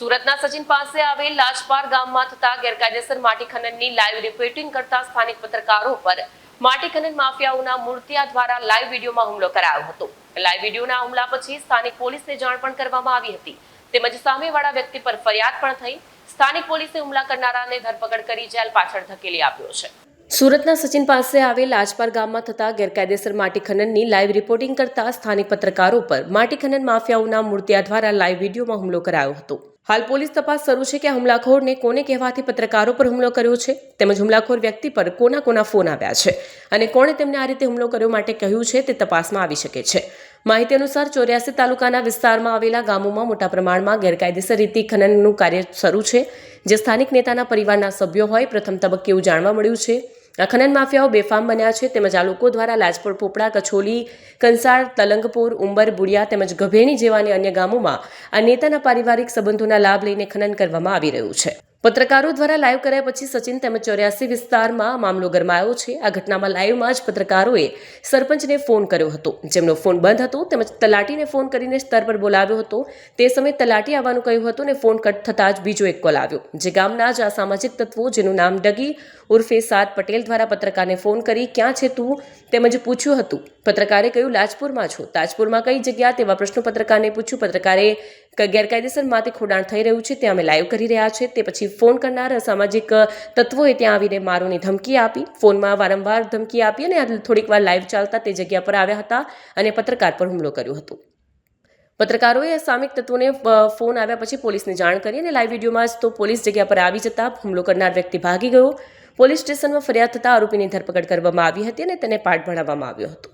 સુરતના સચિન પાસે આવેલ લાજપાર ગામમાં થતા ગેરકાયદેસર માટી ખનનની લાઈવ રિપોર્ટિંગ કરતા સ્થાનિક પત્રકારો પર માટી ખનન માફિયાઓના મૂર્તિયા દ્વારા લાઈવ વિડીયોમાં હુમલો કરાયો હતો। લાઈવ વિડીયોના હુમલા પછી સ્થાનિક પોલીસને જાણ પણ કરવામાં આવી હતી, તેમજ સામેવાળા વ્યક્તિ પર ફરિયાદ પણ થઈ। સ્થાનિક પોલીસે હુમલા કરનારાને ધરપકડ કરી જેલ પાછળ ધકેલી આપ્યો છે। સુરતના સચિન પાસે આવેલ લાજપાર ગામમાં થતા ગેરકાયદેસર માટી ખનનની લાઈવ રિપોર્ટિંગ કરતા સ્થાનિક પત્રકારો પર માટી ખનન માફિયાઓના મૂર્તિયા દ્વારા લાઈવ વિડીયોમાં હુમલો કરાયો હતો। હાલ પોલીસ તપાસ શરૂ છે કે આ હુમલાખોરને કોને કહેવાથી પત્રકારો પર હુમલો કર્યો છે, તેમજ હુમલાખોર વ્યક્તિ પર કોના ફોન આવ્યા છે અને કોણે તેમને આ રીતે હુમલો કર્યો માટે કહ્યું છે તે તપાસમાં આવી શકે છે। માહિતી અનુસાર 84 તાલુકાના વિસ્તારમાં આવેલા ગામોમાં મોટા પ્રમાણમાં ગેરકાયદેસર રીતે ખનનનું કાર્ય શરૂ છે, જે સ્થાનિક નેતાના પરિવારના સભ્યો હોય। પ્રથમ તબક્કે એવું જાણવા મળ્યું છે આ ખનન માફિયાઓ બેફામ બન્યા છે, તેમજ આ લોકો દ્વારા લાજપોર, પોપડા, કછોલી, કંસાર, તલંગપોર, ઉંબર, બુડિયા તેમજ ગભેણી જેવાની અન્ય ગામોમાં આ નેતાના પારિવારિક સંબંધોના લાભ લઈને ખનન કરવામાં આવી રહ્યું છે। પત્રકારો દ્વારા લાઈવ કરાયા પછી સચિન તેમજ 84 વિસ્તારમાં મામલો ગરમાયો છે। આ ઘટનામાં લાઈવમાં જ પત્રકારોએ સરપંચને ફોન કર્યો હતો, જેમનો ફોન બંધ હતો, તેમજ તલાટીને ફોન કરીને સ્તર પર બોલાવ્યો હતો। તે સમયે તલાટી આવવાનું કહ્યું હતું અને ફોન કટ થતાં જ બીજો એક કોલ આવ્યો, જે ગામના જ અસામાજિક તત્વો જેનું નામ ડગી ઉર્ફે સાદ પટેલ દ્વારા પત્રકારને ફોન કરી ક્યાં છે તું તેમજ પૂછ્યું હતું। પત્રકારે કહ્યું લાજપુરમાં છો, તાજપુરમાં કઈ જગ્યા તેવા પ્રશ્નો પત્રકારને પૂછ્યું। પત્રકારે ગેરકાયદેસર માટી ખોદાણ થઈ રહ્યું છે, તે અમે લાઈવ કરી રહ્યા છે। તે પછી ફોન કરનાર અસામાજિક તત્વોએ ત્યાં આવીને મારોની ધમકી આપી, ફોનમાં વારંવાર ધમકી આપી અને થોડીક વાર લાઈવ ચાલતા તે જગ્યા પર આવ્યા હતા અને પત્રકાર પર હુમલો કર્યો હતો। પત્રકારોએ અસામિક તત્વોને ફોન આવ્યા પછી પોલીસને જાણ કરી અને લાઈવ વિડીયોમાં જ તો પોલીસ જગ્યા પર આવી જતા હુમલો કરનાર વ્યક્તિ ભાગી ગયો। પોલીસ સ્ટેશનમાં ફરિયાદ થતાં આરોપીની ધરપકડ કરવામાં આવી હતી અને તેને પાઠ ભણાવવામાં આવ્યો હતો।